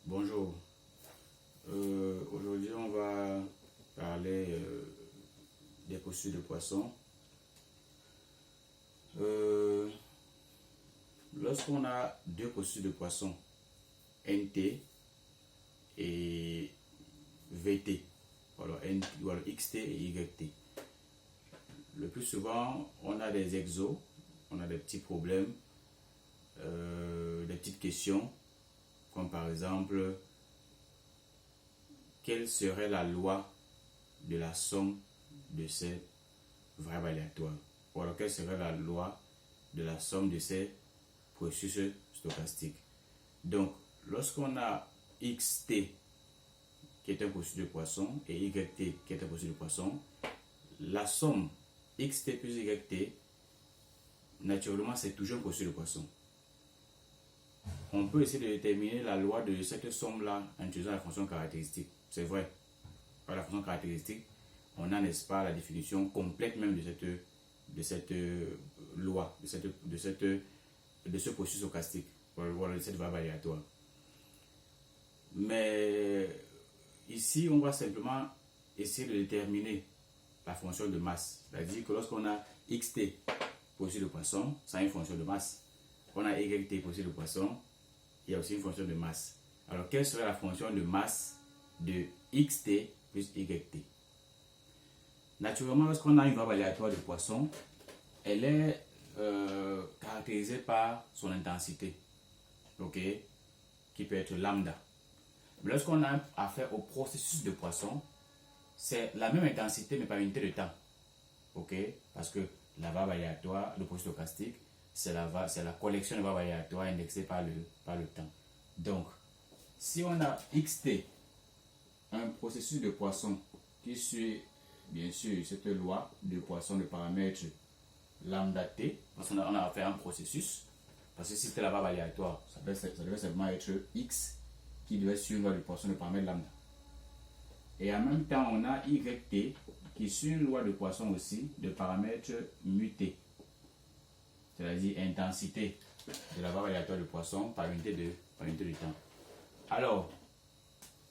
Bonjour. Aujourd'hui, on va parler des postures de poisson. Lorsqu'on a deux postures de poisson, NT et VT, alors XT et YT, le plus souvent, on a des exos, on a des petits problèmes, des petites questions, comme par exemple, quelle serait la loi de la somme de ces variables aléatoires? Ou alors, quelle serait la loi de la somme de ces processus stochastiques? Donc, lorsqu'on a XT, qui est un processus de poisson, et YT, qui est un processus de poisson, la somme XT plus YT, naturellement, c'est toujours un processus de poisson. On peut essayer de déterminer la loi de cette somme-là en utilisant la fonction caractéristique. C'est vrai. Par la fonction caractéristique, on a, n'est-ce pas, la définition complète même de cette loi, de ce processus stochastique, de cette variable aléatoire. Mais ici, on va simplement essayer de déterminer la fonction de masse. C'est-à-dire que lorsqu'on a XT, processus de poisson, ça a une fonction de masse. On a YT, processus de poisson, il y a aussi une fonction de masse. Alors, quelle serait la fonction de masse de XT plus YT? Naturellement, lorsqu'on a une variable aléatoire de poisson, elle est caractérisée par son intensité, ok, qui peut être lambda. Mais lorsqu'on a affaire au processus de poisson, c'est la même intensité mais par unité de temps, ok, parce que la variable aléatoire, le processus stochastique, c'est la collection de variables aléatoires indexées par le temps. Donc, si on a XT, un processus de poisson qui suit bien sûr cette loi de poisson de paramètre lambda t, parce qu'on a affaire à un processus, parce que si c'était la variable aléatoire, ça devait simplement être x qui devait suivre une loi de poisson de paramètre lambda. Et en même temps, on a YT qui suit une loi de poisson aussi de paramètre muté, c'est-à-dire intensité de la variable aléatoire de poisson par unité de temps. Alors,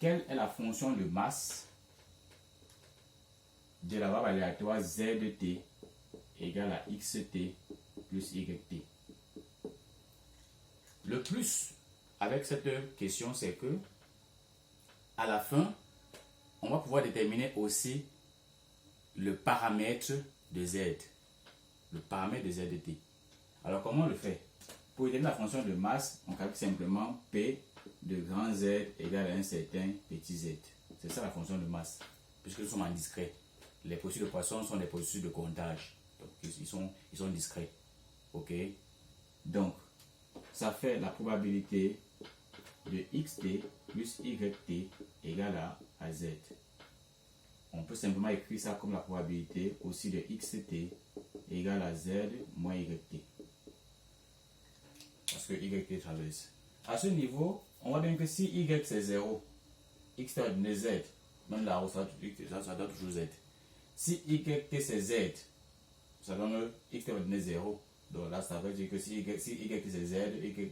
quelle est la fonction de masse de la variable aléatoire ZT égale à XT plus YT? Le plus avec cette question, c'est que à la fin, on va pouvoir déterminer aussi le paramètre de Z, le paramètre de ZT. Alors, comment on le fait? Pour déterminer la fonction de masse, on calcule simplement P de grand Z égale à un certain petit z. C'est ça la fonction de masse, puisque nous sommes en discret. Les processus de poisson sont des processus de comptage. Donc, ils sont discrets. OK? Donc, ça fait la probabilité de XT plus YT égale à Z. On peut simplement écrire ça comme la probabilité aussi de XT égale à Z moins YT. Parce que YT traverse. À ce niveau, on voit bien que si Y c'est 0, X doit donner Z, même là-haut, ça doit toujours Z. Si YT c'est Z, ça donne X doit donner 0. Donc là, ça veut dire que si Y c'est Z,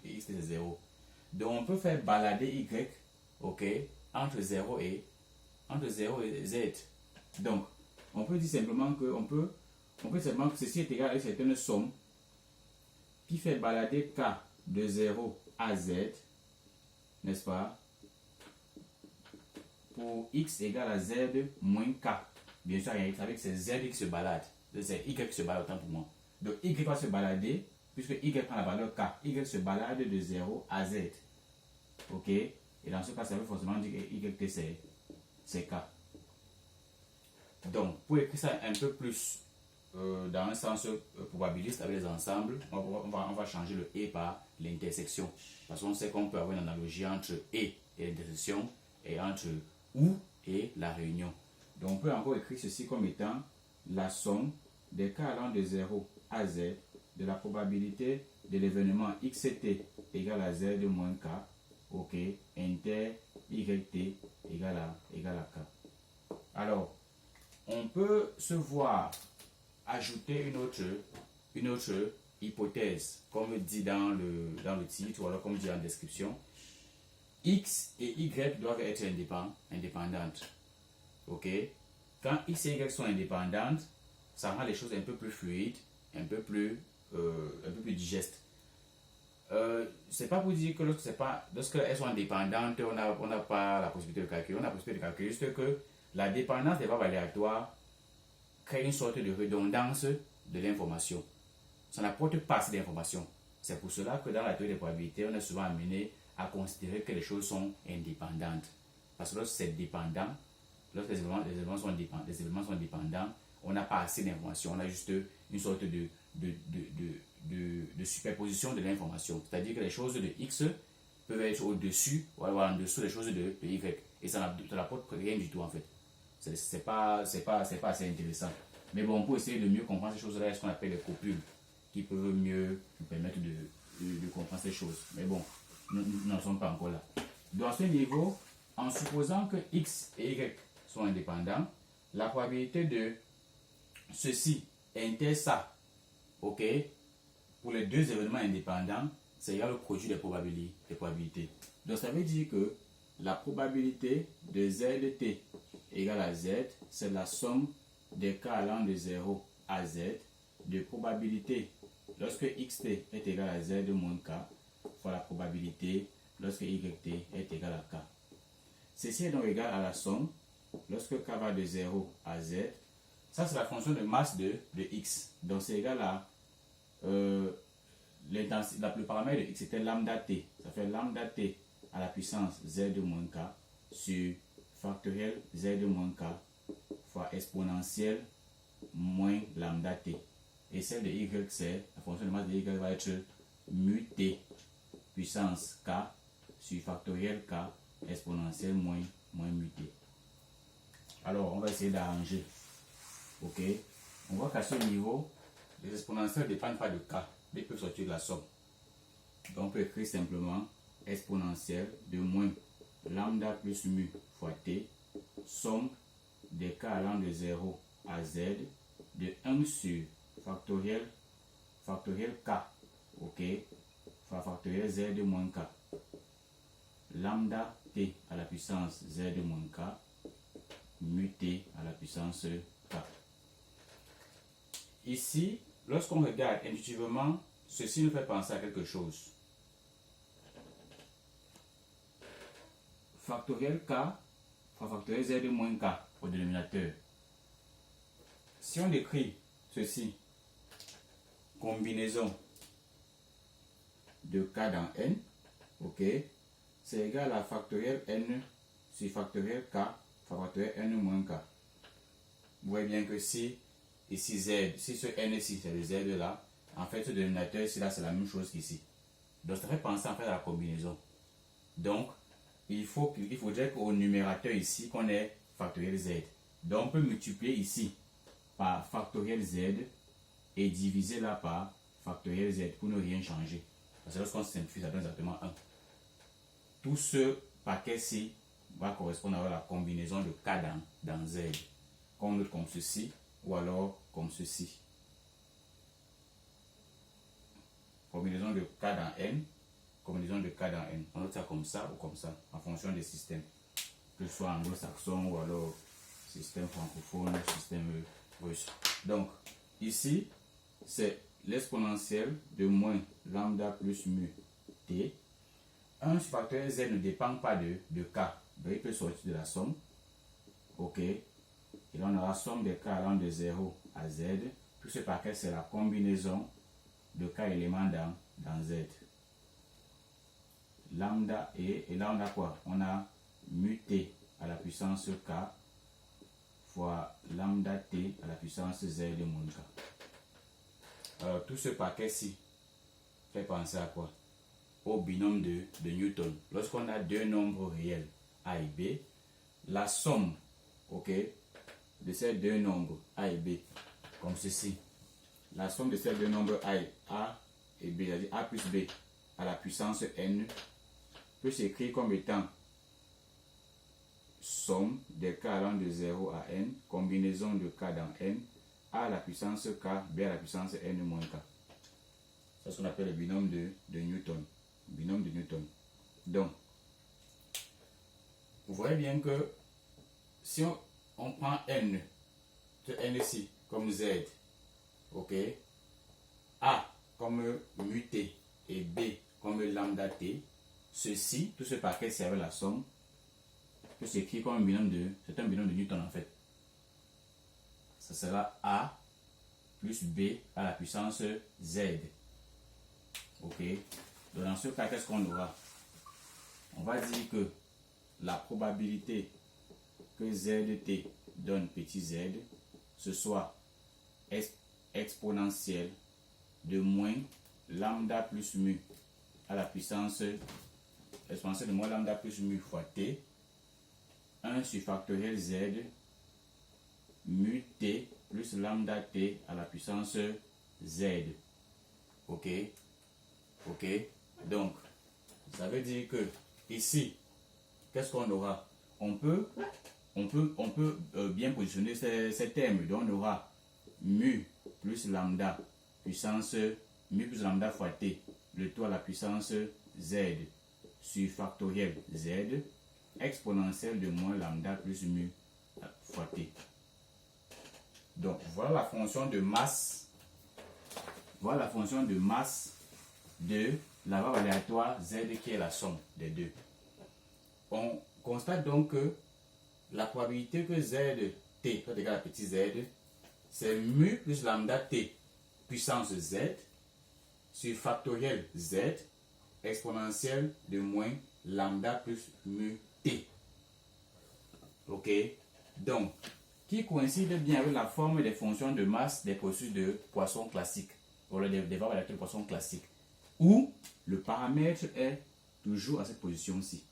X c'est 0. Donc on peut faire balader Y, ok, entre 0 et Z. Donc, on peut dire simplement que ceci est égal à une certaine somme qui fait balader K de 0 à Z, n'est-ce pas, pour X égale à Z moins K. Bien sûr, il y a avec c'est Z qui se balade. C'est Y qui se balade autant pour moi. Donc, Y va se balader, puisque Y prend la valeur K. Y se balade de 0 à Z. Ok? Et dans ce cas, ça veut forcément dire que YT c'est K. Donc, pour écrire ça un peu plus dans un sens probabiliste avec les ensembles, on va changer le et par l'intersection. Parce qu'on sait qu'on peut avoir une analogie entre et l'intersection et entre ou et la réunion. Donc, on peut encore écrire ceci comme étant la somme des cas allant de 0 à Z de la probabilité de l'événement XT égale à Z moins K, ok, inter YT égale à K. Alors, on peut se voir ajouter une autre hypothèse, comme dit dans le titre ou alors comme dit en description. X et Y doivent être indépendantes. Ok? Quand X et Y sont indépendantes, ça rend les choses un peu plus fluides, un peu plus digestes. C'est pas pour dire que lorsqu'elles sont indépendantes, on n'a pas la possibilité de calculer. On a la possibilité de calculer, juste que la dépendance des variables aléatoires crée une sorte de redondance de l'information. Ça n'apporte pas assez d'informations. C'est pour cela que dans la théorie des probabilités, on est souvent amené à considérer que les choses sont indépendantes. Parce que lorsque c'est dépendant, lorsque les éléments sont dépendants, on n'a pas assez d'informations. On a juste une sorte de superposition de l'information. C'est-à-dire que les choses de X peuvent être au-dessus ou en dessous des choses de Y. Et ça n'apporte rien du tout en fait. C'est pas assez intéressant. Mais bon, pour essayer de mieux comprendre ces choses-là, il y a ce qu'on appelle les copules qui peuvent mieux nous permettre de comprendre ces choses. Mais bon, nous n'en sommes pas encore là. Donc à ce niveau, en supposant que X et Y sont indépendants, la probabilité de ceci inter ça, ok, pour les deux événements indépendants, c'est égal au produit des probabilités. Donc ça veut dire que la probabilité de ZT égale à Z, c'est la somme des cas allant de 0 à Z de probabilité lorsque xt est égal à z moins k fois la probabilité lorsque yt est égal à k. Ceci est donc égal à la somme lorsque k va de 0 à z. Ça, c'est la fonction de masse de x. Donc, c'est égal à l'intensité. Le paramètre de x était lambda t. Ça fait lambda t à la puissance z moins k sur factoriel z moins k fois exponentielle moins lambda t. Et celle de y, c'est la fonction de masse de y va être mu t puissance k sur factoriel k exponentielle moins mu t. Alors, on va essayer d'arranger. Ok? On voit qu'à ce niveau, les exponentielles ne dépendent pas de k, mais ils peuvent sortir de la somme. Donc, on peut écrire simplement exponentielle de moins lambda plus mu fois t, somme des k allant de 0 à z de 1 sur factoriel k, ok, fois factoriel z moins k, lambda t à la puissance z moins k, mu t à la puissance k. Ici, lorsqu'on regarde intuitivement, ceci nous fait penser à quelque chose. Factoriel k fois factoriel z moins k au dénominateur. Si on écrit ceci, combinaison de k dans n, ok, c'est égal à factoriel n sur factoriel k fois factoriel n moins k. Vous voyez bien que si ici z, si ce n ici c'est le z là, en fait ce dénominateur ici là c'est la même chose qu'ici. Donc ça fait penser en fait à la combinaison. Donc il faudrait qu'au numérateur ici qu'on ait factoriel z. Donc on peut multiplier ici par factoriel z et diviser là par factoriel z pour ne rien changer. Parce que lorsqu'on simplifie, ça donne exactement 1. Tout ce paquet-ci va correspondre à la combinaison de k dans z. Qu'on note comme ceci ou alors comme ceci. Combinaison de k dans n, combinaison de k dans n. On note ça comme ça ou comme ça, en fonction des systèmes. Que ce soit anglo-saxon ou alors système francophone, système russe. Donc, ici, c'est l'exponentielle de moins lambda plus mu t. 1 sur factoriel z ne dépend pas de k. Donc, il peut sortir de la somme. Ok. Et là, on aura la somme des k allant de 0 à z. Tout ce paquet, c'est la combinaison de k éléments dans z. Lambda et là, on a quoi? On a mu t à la puissance k fois lambda t à la puissance z de moins k. Alors, tout ce paquet-ci fait penser à quoi? Au binôme de Newton. Lorsqu'on a deux nombres réels, a et b, la somme, ok, de ces deux nombres, a et b, comme ceci, la somme de ces deux nombres a et b, c'est-à-dire a plus b à la puissance n, peut s'écrire comme étant somme des k allant de 0 à n, combinaison de k dans n, a à la puissance k, b à la puissance n moins k. C'est ce qu'on appelle le binôme de Newton. Binôme de Newton. Donc, voyez bien que si on prend N, N ici comme Z, ok, A comme mu T et B comme lambda T, ceci, tout ce paquet servait la somme, peut s'écrire comme un binôme c'est un binôme de Newton en fait. Ça sera A plus B à la puissance Z. Ok. Donc dans ce cas, qu'est-ce qu'on aura? On va dire que la probabilité que ZT donne petit z, ce soit exponentielle de moins lambda plus mu à la puissance exponentielle de moins lambda plus mu fois t, 1 sur factoriel z mu t plus lambda t à la puissance z. Ok. Ok. Donc, ça veut dire que ici, qu'est-ce qu'on aura? On peut bien positionner ces termes. Donc, on aura mu plus lambda puissance mu plus lambda fois t, le tout à la puissance z sur factoriel z exponentielle de moins lambda plus mu fois t. Donc, voilà la fonction de masse. Voilà la fonction de masse de la variable aléatoire z qui est la somme des deux. On constate donc que la probabilité que zt soit égal à petit z, c'est mu plus lambda t puissance z sur factoriel z exponentielle de moins lambda plus mu t. Ok. Donc, qui coïncide bien avec la forme des fonctions de masse des processus de Poisson classique, ou des variables aléatoires de Poisson classique, où le paramètre est toujours à cette position-ci.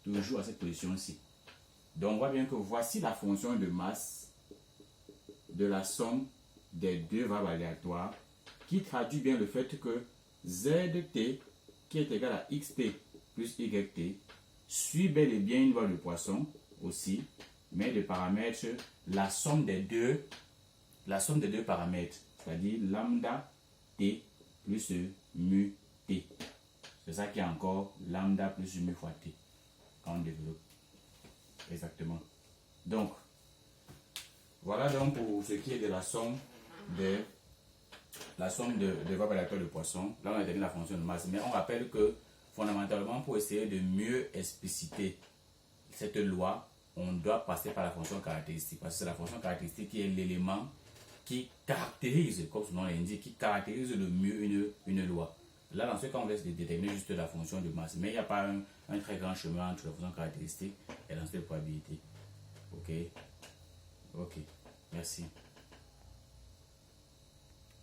Toujours à cette position-ci. Donc, on voit bien que voici la fonction de masse de la somme des deux variables aléatoires qui traduit bien le fait que zt qui est égal à xt plus yt suit bel et bien une loi de Poisson aussi, mais le paramètre, la somme des deux paramètres, c'est-à-dire lambda t plus mu t. C'est ça qui est encore lambda plus mu fois t quand on développe. Exactement. Donc, voilà donc pour ce qui est de la somme de variables aléatoires de Poisson. Là, on a donné la fonction de masse. Mais on rappelle que, fondamentalement, pour essayer de mieux expliciter cette loi, on doit passer par la fonction caractéristique. Parce que c'est la fonction caractéristique qui est l'élément qui caractérise, comme son nom l'indique, qui caractérise le mieux une loi. Là, dans ce cas, on laisse déterminer juste la fonction de masse. Mais il n'y a pas un très grand chemin entre la fonction caractéristique et l'entité de probabilité. Ok. Ok. Merci.